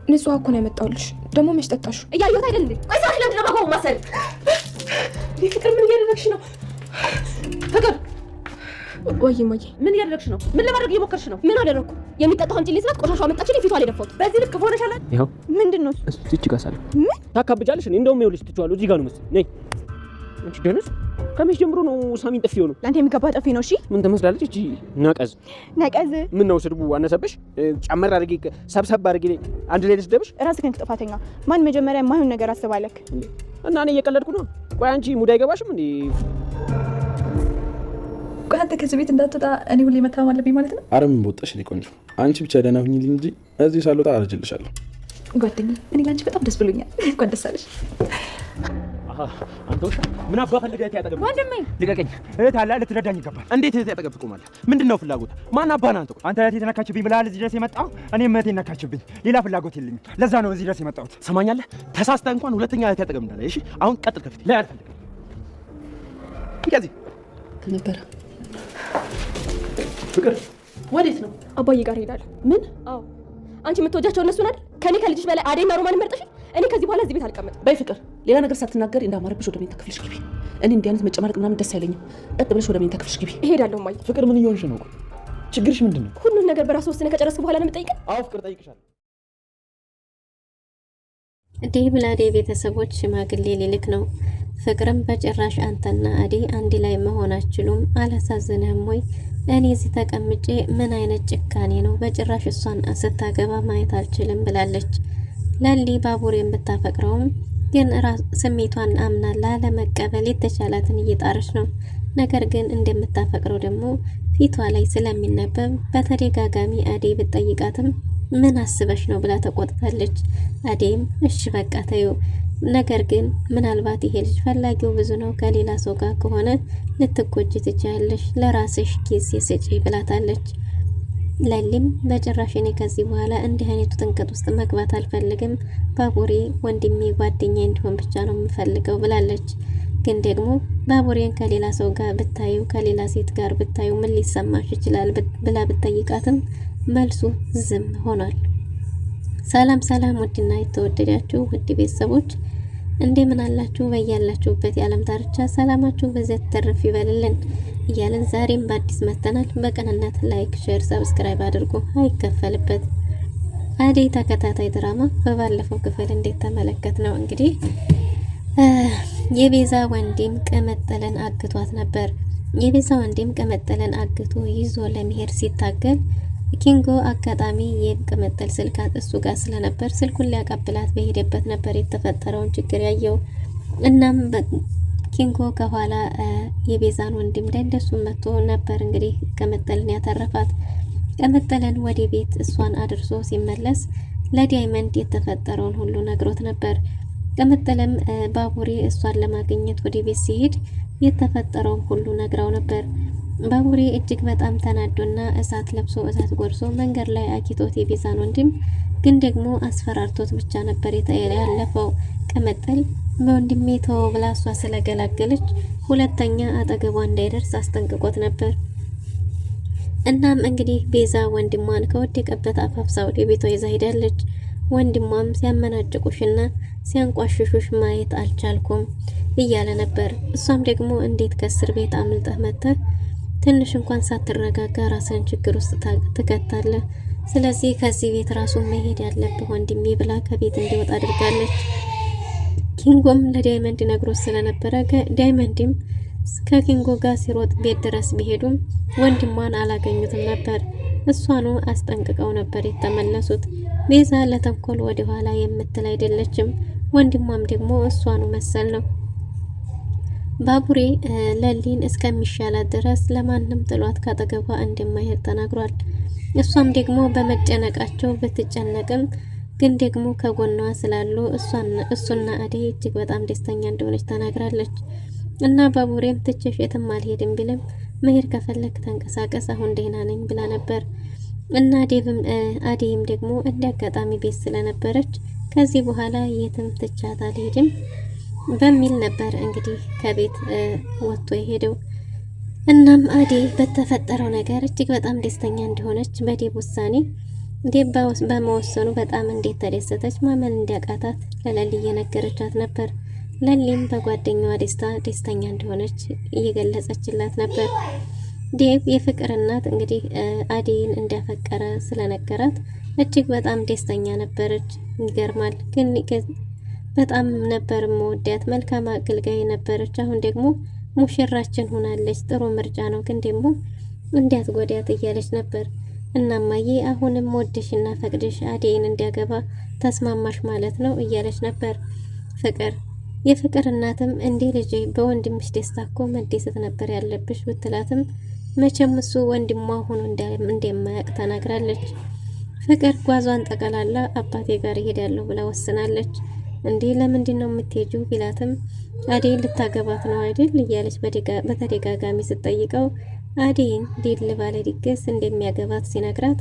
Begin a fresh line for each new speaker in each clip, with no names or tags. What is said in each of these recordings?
ንጹህ እኮ ነው ያመጣሁልሽ። ደግሞ መች ጠጣሽው?
እያየሁት አይደል እንዴ? ቆይ ሰው ለምንድን ነው ባባው ማሰል? ፍቅር ምን እያደረግሽ ነው? ፍቅር
ወይ ማዬ
ምን እያደረግሽ ነው? ምን ለማድረግ እየሞከርሽ ነው?
ምን አደረኩ? የሚጠጣው አምጪልኝ ስላት ቆሻሻው አመጣችልኝ ፊቷ ላይ ደፋሁት።
በዚህ ልክ ሆነሻል።
ይኸው
ምንድነው
እዚች ጋር ሳለ
ምን
ታካብጃለሽ? እኔ እንደውም ይኸውልሽ ትችዋለሁ። እዚህ ጋር ነው መሰለኝ። ነይ አንቺ ደነስ ከመቼ ጀምሮ ነው ሳሚን ጥፊ ሆኖ?
ለአንተ የሚገባ ጥፊ ነው። እሺ
ምን ትመስላለች እቺ ነቀዝ?
ነቀዝ
ምን ነው ስድቡ አነሰብሽ? ጨመር አድርጌ ሰብሰብ አድርጌ አንድ ላይ ልስደብሽ?
ራስህን ጥፋተኛ። ማን መጀመሪያ የማይሆን ነገር አስባለክ?
እና እኔ እየቀለድኩ ነው። ቆይ አንቺ ሙድ አይገባሽም እንዴ?
ቆይ አንተ ከዚህ ቤት እንዳትወጣ እኔ ሁሌ መታመም አለብኝ ማለት ነው?
አረ ምን በወጣሽ እኔ ቆንጆ፣ አንቺ ብቻ ደህና ሁኚልኝ እንጂ እዚህ ሳልወጣ አርጅልሻለሁ።
ጓደኛዬ እኔ ላንቺ በጣም ደስ ብሎኛል። እንኳን ደስ አለሽ።
አንተ ውሻ ምን አባ ፈልገህ ያጠገብ?
ወንድሜ
ልቀቀኝ። እህት አለ ልትረዳኝ ይገባል። እንዴት እህት ያጠገብ ትቆማለህ? ምንድነው ፍላጎት? ማን አባ ነህ አንተ?
አንተ እህቴ ተነካችብኝ ብለሃል እዚህ ድረስ የመጣው። እኔም እህቴ ነካችብኝ። ሌላ ፍላጎት የለኝም። ለዛ ነው እዚህ ድረስ የመጣሁት።
ሰማኛለህ? ተሳስተህ እንኳን ሁለተኛ እህት ያጠገብ እንዳለ። እሺ አሁን ቀጥል። ከፊት ላይ አልፈልግም። ከዚህ
ነበረ
ፍቅር
ወዴት ነው?
አባዬ ጋር ሄዳለሁ።
ምን?
አዎ አንቺ የምትወጃቸው እነሱን አይደል? ከኔ ከልጅሽ በላይ አዴና ሮማን መርጠሽ። እኔ ከዚህ በኋላ እዚህ ቤት አልቀመጥም።
በይ ፍቅር፣ ሌላ ነገር ሳትናገሪ እንዳማረብሽ ወደ መኝታ ክፍልሽ ግቢ። እኔ እንዲህ አይነት መጨማረቅ ምናምን ደስ አይለኝም። ቀጥ ብለሽ ወደ መኝታ ክፍልሽ ግቢ።
እሄዳለሁ። ማይ
ፍቅር ምን እየሆንሽ ነው? ችግርሽ ምንድን ነው?
ሁሉን ነገር በራስ ወስነህ ከጨረስክ በኋላ ነው የምጠይቀኝ?
አዎ ፍቅር ጠይቅሻለሁ።
ዴቭ ለአዴ ቤተሰቦች ሽማግሌ ሊልክ ነው። ፍቅርም በጭራሽ አንተና አዴ አንድ ላይ መሆናችሁም አላሳዝንህም ወይ? እኔ እዚህ ተቀምጬ ምን አይነት ጭካኔ ነው? በጭራሽ እሷን ስታገባ ማየት አልችልም ብላለች። ለሊ ባቡር የምታፈቅረውም ግን ስሜቷን አምና ላለመቀበል የተቻላትን እየጣረች ነው። ነገር ግን እንደምታፈቅረው ደግሞ ፊቷ ላይ ስለሚነበብ በተደጋጋሚ አዴ ብትጠይቃትም ምን አስበሽ ነው ብላ ተቆጥታለች። አዴም እሺ በቃ ተይው፣ ነገር ግን ምናልባት ይሄ ልጅ ፈላጊው ብዙ ነው፣ ከሌላ ሰው ጋር ከሆነ ልትጎጂ ትችያለሽ፣ ለራስሽ ጊዜ ስጪ ብላታለች። ለሊም በጭራሽ እኔ ከዚህ በኋላ እንዲህ አይነቱ ጥንቀት ውስጥ መግባት አልፈልግም፣ ባቡሬ ወንድሜ ጓደኛ እንዲሆን ብቻ ነው የምፈልገው ብላለች። ግን ደግሞ ባቡሬን ከሌላ ሰው ጋር ብታዩ፣ ከሌላ ሴት ጋር ብታዩ ምን ሊሰማሽ ይችላል ብላ ብትጠይቃትም መልሱ ዝም ሆኗል። ሰላም ሰላም፣ ውድና የተወደዳችሁ ውድ ቤተሰቦች እንደምን አላችሁ? በያላችሁበት የዓለም ዳርቻ ሰላማችሁ በዘት ተርፍ ይበልልን እያልን ዛሬም በአዲስ መተናል። በቅንነት ላይክ፣ ሼር፣ ሰብስክራይብ አድርጉ፣ አይከፈልበት። አደይ ተከታታይ ድራማ በባለፈው ክፍል እንዴት ተመለከት ነው እንግዲህ የቤዛ ወንድም ቅምጥልን አግቷት ነበር። የቤዛ ወንድም ቅምጥልን አግቶ ይዞ ለመሄድ ሲታገል ኪንጎ አጋጣሚ የቅምጥል ስልክ እሱ ጋር ስለነበር ስልኩን ሊያቀብላት በሄደበት ነበር የተፈጠረውን ችግር ያየው። እናም ኪንጎ ከኋላ የቤዛን ወንድም ላይ እንደሱ መጥቶ ነበር እንግዲህ ቅምጥልን ያተረፋት። ቅምጥልን ወደ ቤት እሷን አድርሶ ሲመለስ ለዳይመንድ የተፈጠረውን ሁሉ ነግሮት ነበር። ቅምጥልም ባቡሬ እሷን ለማግኘት ወደ ቤት ሲሄድ የተፈጠረውን ሁሉ ነግራው ነበር። ባቡሬ እጅግ በጣም ተናዶና እሳት ለብሶ እሳት ጎርሶ መንገድ ላይ አኪቶት የቤዛን ወንድም ግን ደግሞ አስፈራርቶት ብቻ ነበር ያለፈው። ቅምጥል በወንድሜ ተወው ብላ እሷ ስለገላገለች ሁለተኛ አጠገቧ እንዳይደርስ አስጠንቅቆት ነበር። እናም እንግዲህ ቤዛ ወንድሟን ከወደቀበት አፋፍሳ ወደ ቤቷ ይዛ ሄዳለች። ወንድሟም ሲያመናጭቁሽና ሲያንቋሽሹሽ ማየት አልቻልኩም እያለ ነበር። እሷም ደግሞ እንዴት ከእስር ቤት አምልጠህ መጥተህ ትንሽ እንኳን ሳትረጋጋ ራስን ችግር ውስጥ ትከታለህ፣ ስለዚህ ከዚህ ቤት ራሱ መሄድ ያለብህ ወንድሜ ብላ ከቤት እንዲወጣ አድርጋለች። ኪንጎም ለዳይመንድ ነግሮት ስለነበረ ዳይመንድም ከኪንጎ ጋር ሲሮጥ ቤት ድረስ ቢሄዱም ወንድሟን አላገኙትም ነበር። እሷኑ አስጠንቅቀው ነበር የተመለሱት። ቤዛ ለተንኮል ወደ ኋላ የምትል አይደለችም። ወንድሟም ደግሞ እሷኑ መሰል ነው። ባቡሬ ለሊን እስከሚሻላት ድረስ ለማንም ጥሏት ካጠገቧ እንደማይሄድ ተናግሯል። እሷም ደግሞ በመጨነቃቸው ብትጨነቅም ግን ደግሞ ከጎኗ ስላሉ እሱና አደይ እጅግ በጣም ደስተኛ እንደሆነች ተናግራለች። እና ባቡሬም ትቼሽ የትም አልሄድም ቢልም መሄድ ከፈለክ ተንቀሳቀስ፣ አሁን ደህና ነኝ ብላ ነበር። እና አደይም ደግሞ እንደ አጋጣሚ ቤት ስለነበረች ከዚህ በኋላ የትም ትቻት አልሄድም በሚል ነበር እንግዲህ ከቤት ወጥቶ የሄደው። እናም አደይ በተፈጠረው ነገር እጅግ በጣም ደስተኛ እንደሆነች በዴቭ ውሳኔ ዴብ በመወሰኑ በጣም እንዴት ተደሰተች። ማመን እንዲያቃታት ለለሊ እየነገረቻት ነበር። ለሊም በጓደኛዋ ደስተኛ እንደሆነች እየገለጸችላት ነበር። ዴብ የፍቅር እናት እንግዲህ አደይን እንዳፈቀረ ስለነገራት እጅግ በጣም ደስተኛ ነበረች። ይገርማል። ግን በጣም ነበር መወዳት፣ መልካም አገልጋይ ነበረች። አሁን ደግሞ ሙሽራችን ሆናለች፣ ጥሩ ምርጫ ነው፣ ግን ደግሞ እንዲያትጎዳት እያለች ነበር። እናማዬ አሁንም ወደሽና ፈቅደሽ አደይን እንዲያገባ ተስማማሽ ማለት ነው እያለች ነበር ፍቅር። የፍቅር እናትም እንዴ ልጄ በወንድምሽ ደስታ እኮ መደሰት ነበር ያለብሽ ብትላትም መቼም እሱ ወንድሟ ሆኖ እንደማያውቅ ተናግራለች። ፍቅር ጓዟን ጠቀላላ አባቴ ጋር እሄዳለሁ ብላ ወስናለች። እንዴ ለምንድን ነው የምትሄጂው ቢላትም አደይን ልታገባት ነው አይደል እያለች በተደጋጋሚ ስትጠይቀው አደይን ዲል ባለ ድግስ እንደሚያገባት ሲነግራት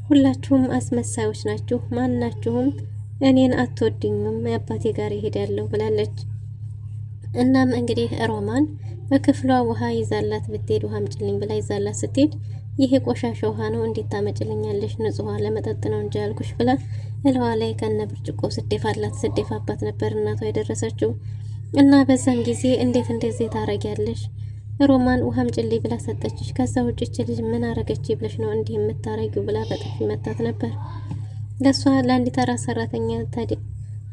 ሁላችሁም አስመሳዮች ናችሁ፣ ማናችሁም እኔን አትወድኙም፣ አባቴ ጋር እሄዳለሁ ብላለች። እናም እንግዲህ ሮማን በክፍሏ ውሃ ይዛላት ብትሄድ ውሃ አምጪልኝ ብላ ይዛላት ስትሄድ ይሄ ቆሻሻ ውሃ ነው እንዴት ታመጭልኛለሽ? ንጹህ ውሃ ለመጠጥ ነው እንጂ ያልኩሽ ብላ እለዋ ላይ ከነ ብርጭቆ ስደፋባት ነበር እናቷ የደረሰችው። እና በዛን ጊዜ እንዴት እንደዚህ ታረጊያለሽ? ሮማን ውሃ አምጪልኝ ብላ ሰጠችሽ፣ ከዛ ውጭ እቺ ልጅ ምን አረገች ብለሽ ነው እንዲህ የምታረጊው ብላ በጥፊ መታት ነበር። ለሷ ለአንድ ተራ ሰራተኛ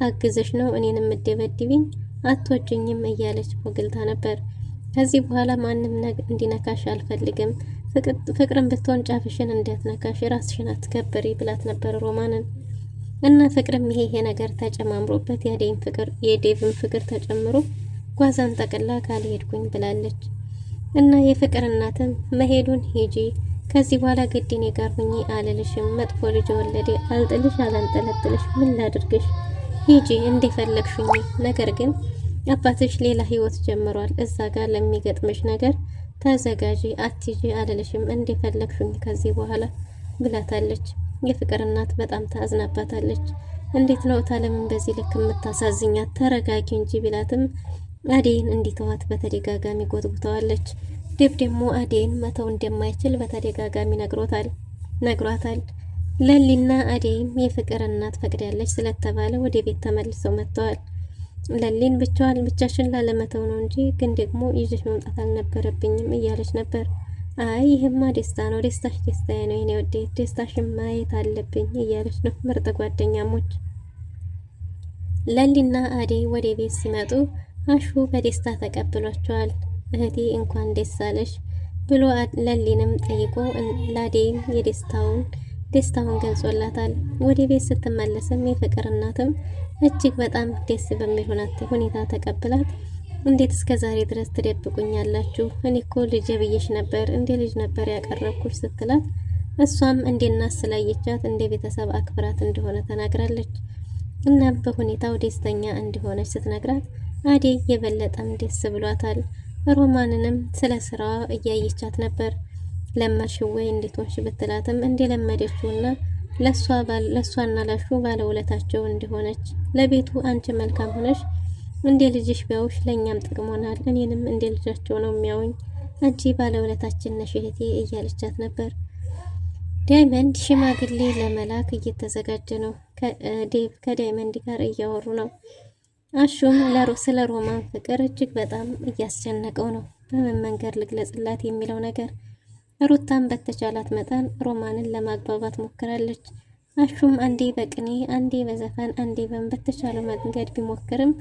አግዘሽ ነው እኔንም የምትደበድቢኝ? አትወጂኝም እያለች ሞግልታ ነበር። ከዚህ በኋላ ማንም እንዲነካሽ አልፈልግም፣ ፍቅርን ብትሆን ጫፍሽን እንዳትነካሽ፣ ራስሽን አትከብሪ ብላት ነበር ሮማንን። እና ፍቅርም ይሄ ነገር ተጨማምሮበት የዴቭን ፍቅር ተጨምሮ ጓዛን ጠቅላ ካልሄድኩኝ ብላለች። እና የፍቅር እናትም መሄዱን ሂጂ፣ ከዚህ በኋላ ግድኔ ጋር ሁኚ አልልሽም፣ መጥፎ ልጅ ወለዴ፣ አልጥልሽ አላንጠለጥልሽ፣ ምን ላድርግሽ፣ ሂጂ እንደፈለግሽኝ፣ ነገር ግን አባትሽ ሌላ ህይወት ጀምሯል፣ እዛ ጋር ለሚገጥምሽ ነገር ተዘጋጂ፣ አትጂ አልልሽም፣ እንደፈለግሽኝ ከዚህ በኋላ ብላታለች። የፍቅር እናት በጣም ታዝናባታለች። እንዴት ነው ታለምን በዚህ ልክ የምታሳዝኛት? ተረጋጊ እንጂ ቢላትም አደይን እንዲተዋት በተደጋጋሚ ጎትጉተዋለች። ዴብ ደግሞ አደይን መተው እንደማይችል በተደጋጋሚ ነግሯታል። ለሊና አደይም የፍቅር እናት ፈቅዳለች ስለተባለ ወደ ቤት ተመልሰው መጥተዋል። ለሊን ብቻሽን ላለመተው ነው እንጂ ግን ደግሞ ይዤሽ መምጣት አልነበረብኝም እያለች ነበር። አይ ይሄማ ደስታ ነው፣ ደስታሽ ደስታዬ ነው የኔ ወዴ፣ ደስታሽን ማየት አለብኝ እያለች ነው። ምርጥ ጓደኛሞች። ለሊና አደይ ወደ ቤት ሲመጡ አሹ በደስታ ተቀብሏቸዋል። እህቴ እንኳን ደስ አለሽ ብሎ ለሊንም ጠይቆ ለአደይም ደስታውን ገልጾላታል። ወደ ቤት ስትመለስም የፍቅር እናትም እጅግ በጣም ደስ በሚል ሁኔታ ተቀብላት እንዴት እስከ ዛሬ ድረስ ትደብቁኛላችሁ? እኔ እኮ ልጅ ብዬሽ ነበር፣ እንደ ልጅ ነበር ያቀረብኩሽ ስትላት እሷም እንዴናስ ስላየቻት እንደ ቤተሰብ አክብራት እንደሆነ ተናግራለች። እና በሁኔታው ደስተኛ እንደሆነች ስትነግራት አደይ የበለጠም ደስ ብሏታል። ሮማንንም ስለ ስራዋ እያየቻት ነበር። ለመድሽው ወይ እንዴት ሆንሽ ብትላትም እንደለመደችውና ለሷና ላሹ ባለውለታቸው እንደሆነች ለቤቱ አንቺ መልካም ሆነሽ እንደ ልጅሽ ቢያውሽ ለኛም ጥቅሞናል፣ እኔንም እንደ ልጃቸው ነው የሚያውኝ፣ አንቺ ባለውለታችን ነሽ እህቴ እያለቻት ነበር። ዳይመንድ ሽማግሌ ለመላክ እየተዘጋጀ ነው። ዴቭ ከዳይመንድ ጋር እያወሩ ነው። አሹም ስለ ሮማን ፍቅር እጅግ በጣም እያስጨነቀው ነው። በምን መንገድ ልግለጽላት የሚለው ነገር። ሩታም በተቻላት መጠን ሮማንን ለማግባባት ሞክራለች። አሹም አንዴ በቅኔ አንዴ በዘፈን አንዴ በተቻለው መንገድ ቢሞክርም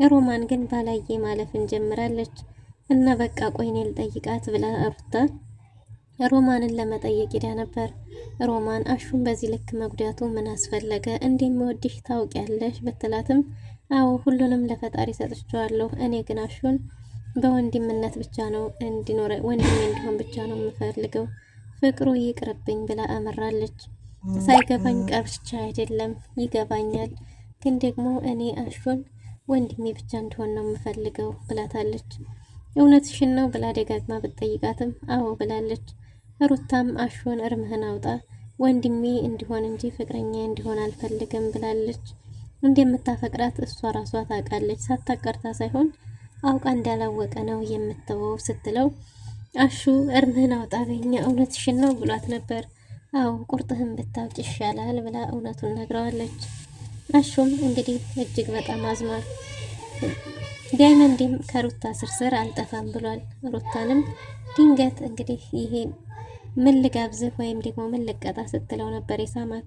ሮማን ግን ባላየ ማለፍን ጀምራለች። እና በቃ ቆይኔ ልጠይቃት ብላ ሩታ ሮማንን ለመጠየቅ ሄዳ ነበር። ሮማን አሹም በዚህ ልክ መጉዳቱ ምን አስፈለገ? እንደሚወድሽ ታውቂያለሽ ብትላትም አዎ ሁሉንም ለፈጣሪ ሰጥቻለሁ፣ እኔ ግን አሹን በወንድምነት ብቻ ነው እንዲኖር ወንድሜ እንዲሆን ብቻ ነው የምፈልገው፣ ፍቅሩ ይቅርብኝ ብላ አመራለች። ሳይገባኝ ቀርቻ አይደለም ይገባኛል፣ ግን ደግሞ እኔ አሹን ወንድሜ ብቻ እንዲሆን ነው የምፈልገው ብላታለች። እውነትሽን ነው ብላ ደጋግማ ብትጠይቃትም አዎ ብላለች። ሩታም አሹን እርምህን አውጣ፣ ወንድሜ እንዲሆን እንጂ ፍቅረኛ እንዲሆን አልፈልግም ብላለች። እንደምታፈቅራት እሷ ራሷ ታውቃለች። ሳታቀርታ ሳይሆን አውቃ እንዳላወቀ ነው የምትተወው ስትለው አሹ እርምህን አውጣ በኛ እውነትሽን ነው ብሏት ነበር። አዎ ቁርጥህን ብታውቅ ይሻላል ብላ እውነቱን ነግረዋለች። አሹም እንግዲህ እጅግ በጣም አዝኗል። ዳይመንድም ከሩታ ስርስር አልጠፋም ብሏል። ሩታንም ድንገት እንግዲህ ይሄ ምን ልጋብዝህ ወይም ደግሞ ምን ልቀጣ ስትለው ነበር የሳማት።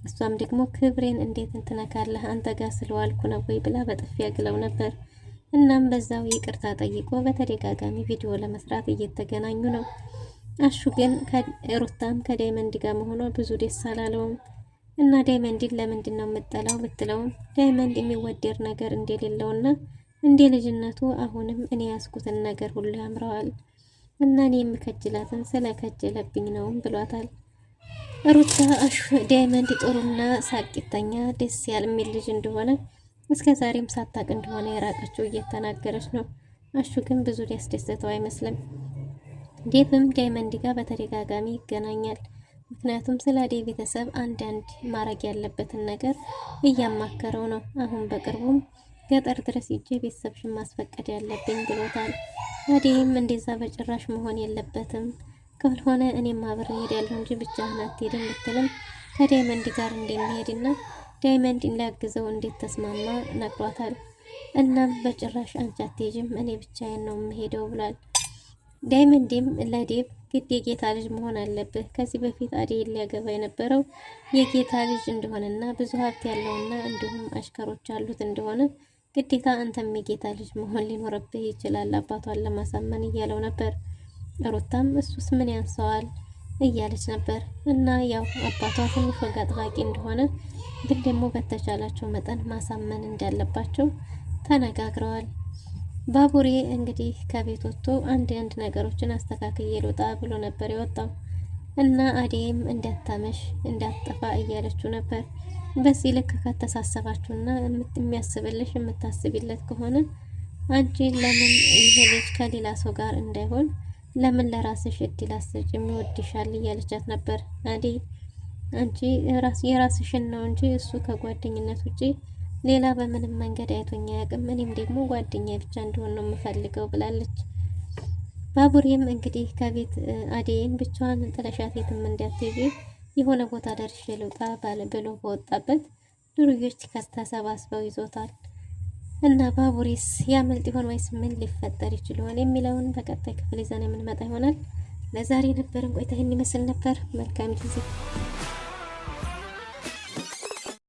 እሷም ደግሞ ክብሬን እንዴት እንትነካለህ አንተ ጋር ስለዋልኩ ነው ወይ ብላ በጥፊ ያግለው ነበር። እናም በዛው ይቅርታ ጠይቆ በተደጋጋሚ ቪዲዮ ለመስራት እየተገናኙ ነው። አሹ ግን ሩታም ከዳይመንድ ጋር መሆኗ ብዙ ደስ አላለውም እና ዳይመንድን ለምንድን ነው የምጠላው ብትለውም ዳይመንድ የሚወደድ ነገር እንደሌለውና እንደ ልጅነቱ አሁንም እኔ ያስኩትን ነገር ሁሉ ያምረዋል እና እኔ የምከጅላትን ስለከጀለብኝ ነው ብሏታል። ሩታ አሹ ዳይመንድ ጥሩና ሳቂተኛ ደስ የሚል ልጅ እንደሆነ እስከ ዛሬም ሳታቅ እንደሆነ የራቀችው እየተናገረች ነው። አሹ ግን ብዙ ሊያስደስተው አይመስልም። ዴቭም ዳይመንድ ጋር በተደጋጋሚ ይገናኛል። ምክንያቱም ስለ ዴቭ ቤተሰብ አንዳንድ ማድረግ ያለበትን ነገር እያማከረው ነው። አሁን በቅርቡም ገጠር ድረስ ሂጄ ቤተሰብሽን ማስፈቀድ ያለብኝ ብሎታል። አዴም እንደዛ በጭራሽ መሆን የለበትም ካልሆነ እኔም አብሬ እሄዳለሁ እንጂ ብቻህን አትሄድም ብትልም ከዳይመንድ ጋር እንደሚሄድና ዳይመንድ ሊያግዘው እንዴት ተስማማ ነግሯታል። እናም በጭራሽ አንቺ አትሄጂም እኔ ብቻዬን ነው የምሄደው ብሏል። ዳይመንድም ለዴቭ ግድ የጌታ ልጅ መሆን አለብህ፣ ከዚህ በፊት አዴን ሊያገባ የነበረው የጌታ ልጅ እንደሆነና ብዙ ሀብት ያለውና እንዲሁም አሽከሮች አሉት እንደሆነ ግዴታ አንተም የጌታ ልጅ መሆን ሊኖርብህ ይችላል አባቷን ለማሳመን እያለው ነበር። ሩታም እሱስ ምን ያንሰዋል እያለች ነበር። እና ያው አባቷ ትንሽ ወግ አጥባቂ እንደሆነ ግን ደግሞ በተቻላቸው መጠን ማሳመን እንዳለባቸው ተነጋግረዋል። ባቡሬ እንግዲህ ከቤት ወጥቶ አንድ ነገሮችን አስተካክዬ ልውጣ ብሎ ነበር የወጣው እና አዴም እንዳታመሽ እንዳትጠፋ እያለችው ነበር። በዚህ ልክ ከተሳሰባችሁና የሚያስብልሽ የምታስቢለት ከሆነ አንቺ ለምን ይሄ ልጅ ከሌላ ሰው ጋር እንዳይሆን ለምን ለራስሽ እድል አሰጭ የሚወድሻል እያለቻት ነበር። አዴ አንቺ የራስሽን ነው እንጂ እሱ ከጓደኝነት ውጪ ሌላ በምንም መንገድ አይቶኛ ያቅም፣ እኔም ደግሞ ጓደኛ ብቻ እንደሆነ ነው የምፈልገው ብላለች። ባቡሬም እንግዲህ ከቤት አዴን ብቻዋን ጥለሻት የትም እንዳትሄጂ የሆነ ቦታ ደርሼ ልውጣ ብሎ በወጣበት ዱርዮች ተሰባስበው ይዞታል። እና ባቡሬስ ያመልጥ ይሆን ወይስ ምን ሊፈጠር ይችል ይሆን የሚለውን በቀጣይ ክፍል ይዘን የምንመጣ ይሆናል። ለዛሬ ነበርን ቆይታ ይህን ይመስል ነበር። መልካም ጊዜ